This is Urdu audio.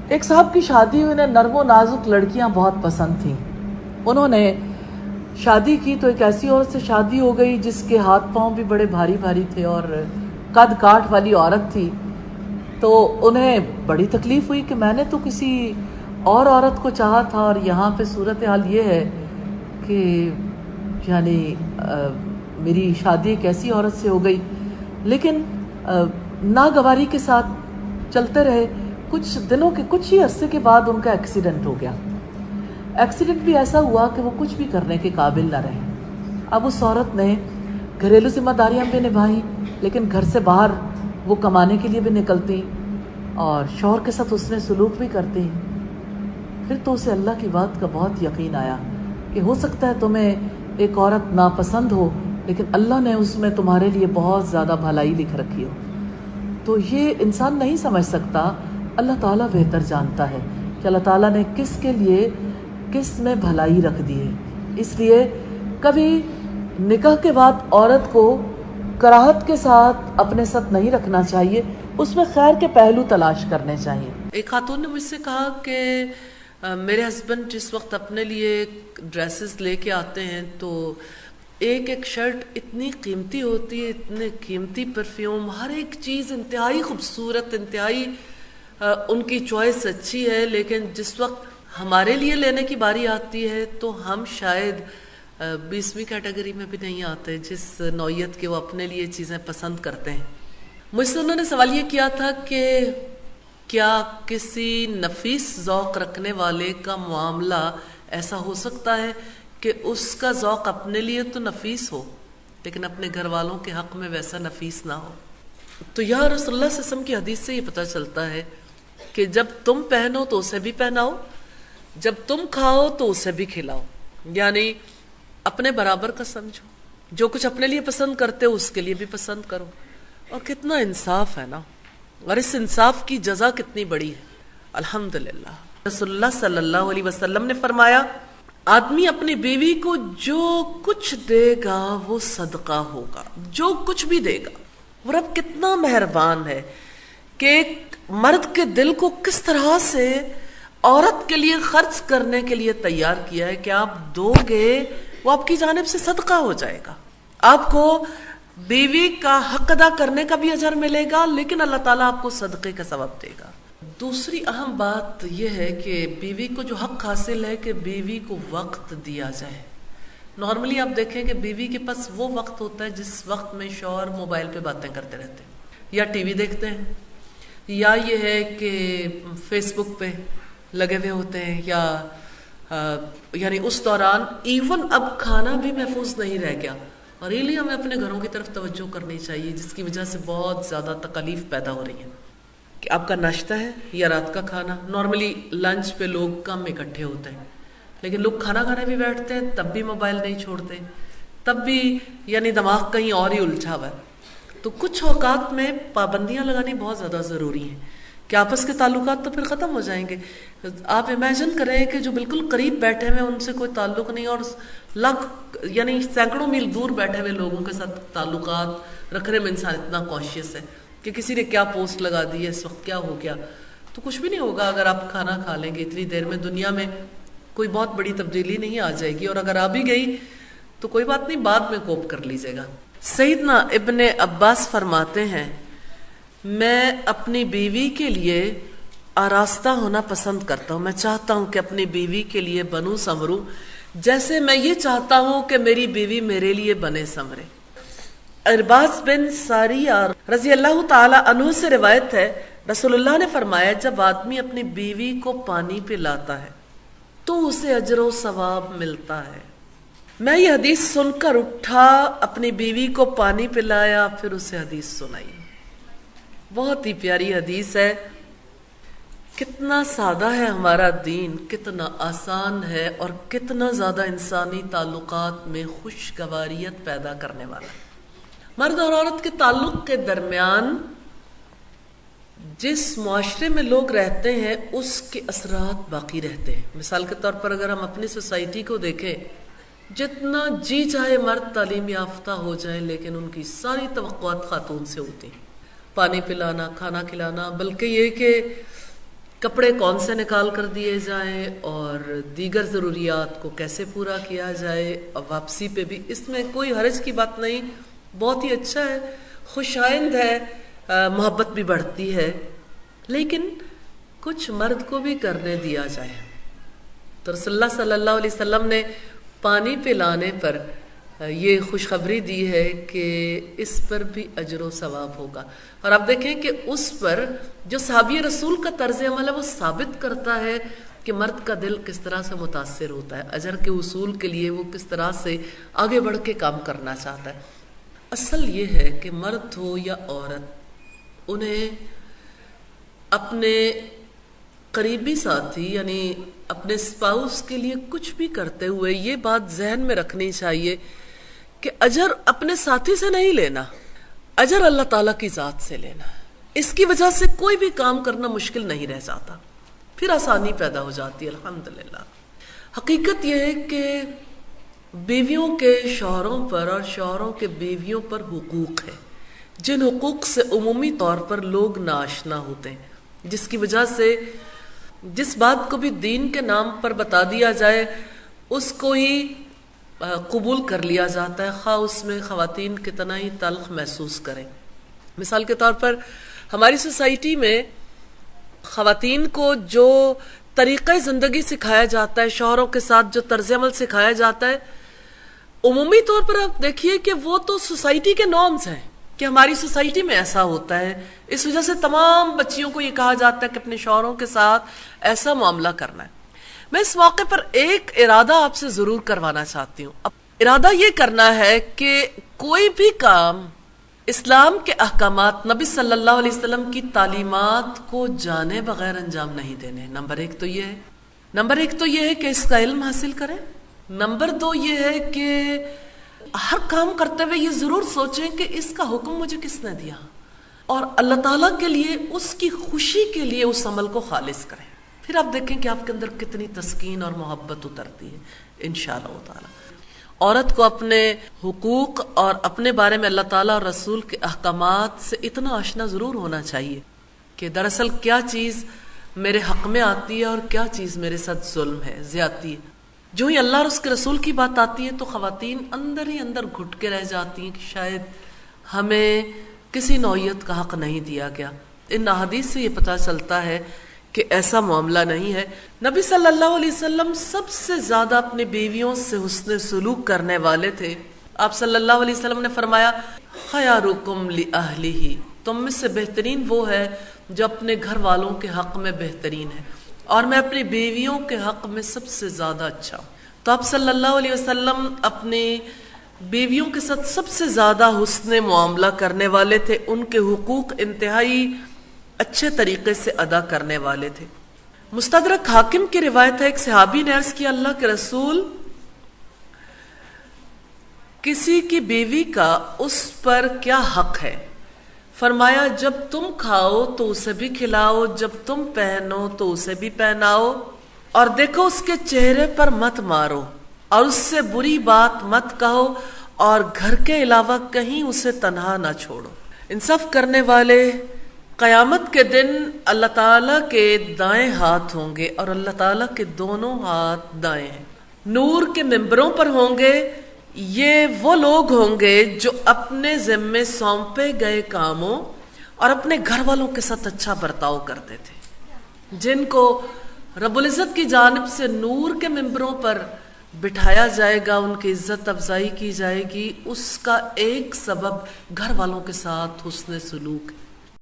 ایک صاحب کی شادی ہوئی، انہیں نرم و نازک لڑکیاں بہت پسند تھیں. انہوں نے شادی کی تو ایک ایسی عورت سے شادی ہو گئی جس کے ہاتھ پاؤں بھی بڑے بھاری بھاری تھے اور قد کاٹ والی عورت تھی. تو انہیں بڑی تکلیف ہوئی کہ میں نے تو کسی اور عورت کو چاہا تھا اور یہاں پہ صورتحال یہ ہے کہ یعنی میری شادی ایک ایسی عورت سے ہو گئی. لیکن ناگواری کے ساتھ چلتے رہے. کچھ دنوں کے کچھ ہی عرصے کے بعد ان کا ایکسیڈنٹ ہو گیا. ایکسیڈنٹ بھی ایسا ہوا کہ وہ کچھ بھی کرنے کے قابل نہ رہے. اب اس عورت نے گھریلو ذمہ داریاں بھی نبھائیں، لیکن گھر سے باہر وہ کمانے کے لیے بھی نکلتی اور شوہر کے ساتھ اس نے سلوک بھی کرتی. پھر تو اسے اللہ کی بات کا بہت یقین آیا کہ ہو سکتا ہے تمہیں ایک عورت ناپسند ہو، لیکن اللہ نے اس میں تمہارے لیے بہت زیادہ بھلائی لکھ رکھی ہو. تو یہ انسان نہیں سمجھ سکتا، اللہ تعالیٰ بہتر جانتا ہے کہ اللہ تعالیٰ نے کس کے لیے کس میں بھلائی رکھ دی ہے. اس لیے کبھی نکاح کے بعد عورت کو کراہت کے ساتھ اپنے ساتھ نہیں رکھنا چاہیے، اس میں خیر کے پہلو تلاش کرنے چاہیے. ایک خاتون نے مجھ سے کہا کہ میرے ہسبینڈ جس وقت اپنے لیے ڈریسز لے کے آتے ہیں تو ایک ایک شرٹ اتنی قیمتی ہوتی ہے، اتنے قیمتی پرفیوم، ہر ایک چیز انتہائی خوبصورت، انتہائی ان کی چوائس اچھی ہے، لیکن جس وقت ہمارے لیے لینے کی باری آتی ہے تو ہم شاید 20ویں کیٹیگری میں بھی نہیں آتے جس نوعیت کے وہ اپنے لیے چیزیں پسند کرتے ہیں. مجھ سے انہوں نے سوال یہ کیا تھا کہ کیا کسی نفیس ذوق رکھنے والے کا معاملہ ایسا ہو سکتا ہے کہ اس کا ذوق اپنے لیے تو نفیس ہو لیکن اپنے گھر والوں کے حق میں ویسا نفیس نہ ہو؟ تو یا رسول اللہ صلی اللہ علیہ وسلم کی حدیث سے یہ پتہ چلتا ہے کہ جب تم پہنو تو اسے بھی پہناؤ، جب تم کھاؤ تو اسے بھی کھلاؤ، یعنی اپنے برابر کا سمجھو. جو کچھ اپنے لیے پسند کرتے ہو اس کے لیے بھی پسند کرو. اور کتنا انصاف ہے نا، اور اس انصاف کی جزا کتنی بڑی ہے. الحمدللہ رسول اللہ صلی اللہ علیہ وسلم نے فرمایا آدمی اپنی بیوی کو جو کچھ دے گا وہ صدقہ ہوگا، جو کچھ بھی دے گا. وہ رب کتنا مہربان ہے کہ ایک مرد کے دل کو کس طرح سے عورت کے لیے خرچ کرنے کے لیے تیار کیا ہے کہ آپ دو گے وہ آپ کی جانب سے صدقہ ہو جائے گا. آپ کو بیوی کا حق ادا کرنے کا بھی اجر ملے گا، لیکن اللہ تعالیٰ آپ کو صدقے کا ثواب دے گا. دوسری اہم بات یہ ہے کہ بیوی کو جو حق حاصل ہے کہ بیوی کو وقت دیا جائے. نارملی آپ دیکھیں کہ بیوی کے پاس وہ وقت ہوتا ہے جس وقت میں شوہر موبائل پہ باتیں کرتے رہتے ہیں یا ٹی وی دیکھتے ہیں یا یہ ہے کہ فیس بک پہ لگے ہوئے ہوتے ہیں، یا یعنی اس دوران ایون اب کھانا بھی محفوظ نہیں رہ گیا. اور یہ لیے ہمیں اپنے گھروں کی طرف توجہ کرنی چاہیے، جس کی وجہ سے بہت زیادہ تکالیف پیدا ہو رہی ہیں. کہ آپ کا ناشتہ ہے یا رات کا کھانا. نارملی لنچ پہ لوگ کم اکٹھے ہوتے ہیں، لیکن لوگ کھانا کھانے بھی بیٹھتے ہیں تب بھی موبائل نہیں چھوڑتے، تب بھی یعنی دماغ کہیں اور ہی الجھا ہوا ہے. تو کچھ اوقات میں پابندیاں لگانی بہت زیادہ ضروری ہیں کہ آپس کے تعلقات تو پھر ختم ہو جائیں گے. آپ امیجن کریں کہ جو بالکل قریب بیٹھے ہوئے ان سے کوئی تعلق نہیں اور یعنی سینکڑوں میل دور بیٹھے ہوئے لوگوں کے ساتھ تعلقات رکھنے میں انسان اتنا کانشیس ہے کہ کسی نے کیا پوسٹ لگا دی ہے، اس وقت کیا ہو گیا. تو کچھ بھی نہیں ہوگا اگر آپ کھانا کھا لیں گے اتنی دیر میں، دنیا میں کوئی بہت بڑی تبدیلی نہیں آ جائے گی، اور اگر آ بھی گئی تو کوئی بات نہیں، بعد میں کوپ کر لیجیے گا. سیدنا ابن عباس فرماتے ہیں میں اپنی بیوی کے لیے آراستہ ہونا پسند کرتا ہوں. میں چاہتا ہوں کہ اپنی بیوی کے لیے بنوں سنوروں جیسے میں یہ چاہتا ہوں کہ میری بیوی میرے لیے بنے سنورے. ارباز بن ساریہ رضی اللہ تعالی عنہ سے روایت ہے، رسول اللہ نے فرمایا جب آدمی اپنی بیوی کو پانی پلاتا ہے تو اسے اجر و ثواب ملتا ہے. میں یہ حدیث سن کر اٹھا، اپنی بیوی کو پانی پلایا، پھر اسے حدیث سنائی. بہت ہی پیاری حدیث ہے. کتنا سادہ ہے ہمارا دین، کتنا آسان ہے اور کتنا زیادہ انسانی تعلقات میں خوشگواریت پیدا کرنے والا ہے. مرد اور عورت کے تعلق کے درمیان جس معاشرے میں لوگ رہتے ہیں اس کے اثرات باقی رہتے ہیں. مثال کے طور پر اگر ہم اپنی سوسائٹی کو دیکھیں، جتنا جی چاہے مرد تعلیم یافتہ ہو جائیں لیکن ان کی ساری توقعات خاتون سے ہوتی ہیں. پانی پلانا، کھانا کھلانا، بلکہ یہ کہ کپڑے کون سے نکال کر دیے جائیں اور دیگر ضروریات کو کیسے پورا کیا جائے، اور واپسی پہ بھی اس میں کوئی حرج کی بات نہیں، بہت ہی اچھا ہے، خوش آئند ہے، محبت بھی بڑھتی ہے، لیکن کچھ مرد کو بھی کرنے دیا جائے۔ تو رسول اللہ صلی اللہ علیہ وسلم نے پانی پلانے پر یہ خوشخبری دی ہے کہ اس پر بھی اجر و ثواب ہوگا۔ اور آپ دیکھیں کہ اس پر جو صحابی رسول کا طرز عمل ہے وہ ثابت کرتا ہے کہ مرد کا دل کس طرح سے متاثر ہوتا ہے، اجر کے حصول کے لیے وہ کس طرح سے آگے بڑھ کے کام کرنا چاہتا ہے۔ اصل یہ ہے کہ مرد ہو یا عورت، انہیں اپنے قریبی ساتھی یعنی اپنے اسپاؤس کے لیے کچھ بھی کرتے ہوئے یہ بات ذہن میں رکھنی چاہیے کہ اجر اپنے ساتھی سے نہیں لینا، اجر اللہ تعالیٰ کی ذات سے لینا۔ اس کی وجہ سے کوئی بھی کام کرنا مشکل نہیں رہ جاتا، پھر آسانی پیدا ہو جاتی ہے الحمدللہ۔ حقیقت یہ ہے کہ بیویوں کے شوہروں پر اور شوہروں کے بیویوں پر حقوق ہے، جن حقوق سے عمومی طور پر لوگ ناآشنا ہوتے ہیں، جس کی وجہ سے جس بات کو بھی دین کے نام پر بتا دیا جائے اس کو ہی قبول کر لیا جاتا ہے، خواہ اس میں خواتین کتنا ہی تلخ محسوس کریں۔ مثال کے طور پر ہماری سوسائٹی میں خواتین کو جو طریقہ زندگی سکھایا جاتا ہے، شوہروں کے ساتھ جو طرز عمل سکھایا جاتا ہے، عمومی طور پر آپ دیکھیے کہ وہ تو سوسائٹی کے نارمز ہیں کہ ہماری سوسائٹی میں ایسا ہوتا ہے، اس وجہ سے تمام بچیوں کو یہ کہا جاتا ہے کہ اپنے شوہروں کے ساتھ ایسا معاملہ کرنا ہے۔ میں اس موقع پر ایک ارادہ آپ سے ضرور کروانا چاہتی ہوں۔ ارادہ یہ کرنا ہے کہ کوئی بھی کام اسلام کے احکامات، نبی صلی اللہ علیہ وسلم کی تعلیمات کو جانے بغیر انجام نہیں دینے۔ نمبر ایک تو یہ ہے کہ اس کا علم حاصل کریں۔ نمبر دو یہ ہے کہ ہر کام کرتے ہوئے یہ ضرور سوچیں کہ اس کا حکم مجھے کس نے دیا، اور اللہ تعالیٰ کے لیے، اس کی خوشی کے لیے اس عمل کو خالص کریں۔ پھر آپ دیکھیں کہ آپ کے اندر کتنی تسکین اور محبت اترتی ہے انشاءاللہ تعالیٰ۔ عورت کو اپنے حقوق اور اپنے بارے میں اللہ تعالیٰ اور رسول کے احکامات سے اتنا آشنا ضرور ہونا چاہیے کہ دراصل کیا چیز میرے حق میں آتی ہے اور کیا چیز میرے ساتھ ظلم ہے، زیادتی ہے۔ جو ہی اللہ اور اس کے رسول کی بات آتی ہے تو خواتین اندر ہی اندر گھٹ کے رہ جاتی ہیں کہ شاید ہمیں کسی نوعیت کا حق نہیں دیا گیا۔ ان احادیث سے یہ پتہ چلتا ہے کہ ایسا معاملہ نہیں ہے۔ نبی صلی اللہ علیہ وسلم سب سے زیادہ اپنی بیویوں سے حسن سلوک کرنے والے تھے۔ آپ صلی اللہ علیہ وسلم نے فرمایا خیارکم لأہلہ، تم میں سے بہترین وہ ہے جو اپنے گھر والوں کے حق میں بہترین ہے، اور میں اپنی بیویوں کے حق میں سب سے زیادہ اچھا ہوں۔ تو آپ صلی اللہ علیہ وسلم اپنی بیویوں کے ساتھ سب سے زیادہ حسن معاملہ کرنے والے تھے، ان کے حقوق انتہائی اچھے طریقے سے ادا کرنے والے تھے۔ مستدرک حاکم کی روایت ہے، ایک صحابی نے عرض کیا اللہ کے رسول، کسی کی بیوی کا اس پر کیا حق ہے؟ فرمایا جب تم کھاؤ تو اسے بھی کھلاؤ، جب تم پہنو تو اسے بھی پہناؤ، اور دیکھو اس کے چہرے پر مت مارو اور اس سے بری بات مت کہو، اور گھر کے علاوہ کہیں اسے تنہا نہ چھوڑو۔ انصاف کرنے والے قیامت کے دن اللہ تعالیٰ کے دائیں ہاتھ ہوں گے، اور اللہ تعالیٰ کے دونوں ہاتھ دائیں ہیں، نور کے ممبروں پر ہوں گے۔ یہ وہ لوگ ہوں گے جو اپنے ذمے سونپے گئے کاموں اور اپنے گھر والوں کے ساتھ اچھا برتاؤ کرتے تھے، جن کو رب العزت کی جانب سے نور کے ممبروں پر بٹھایا جائے گا، ان کی عزت افزائی کی جائے گی۔ اس کا ایک سبب گھر والوں کے ساتھ حسن سلوک ہے۔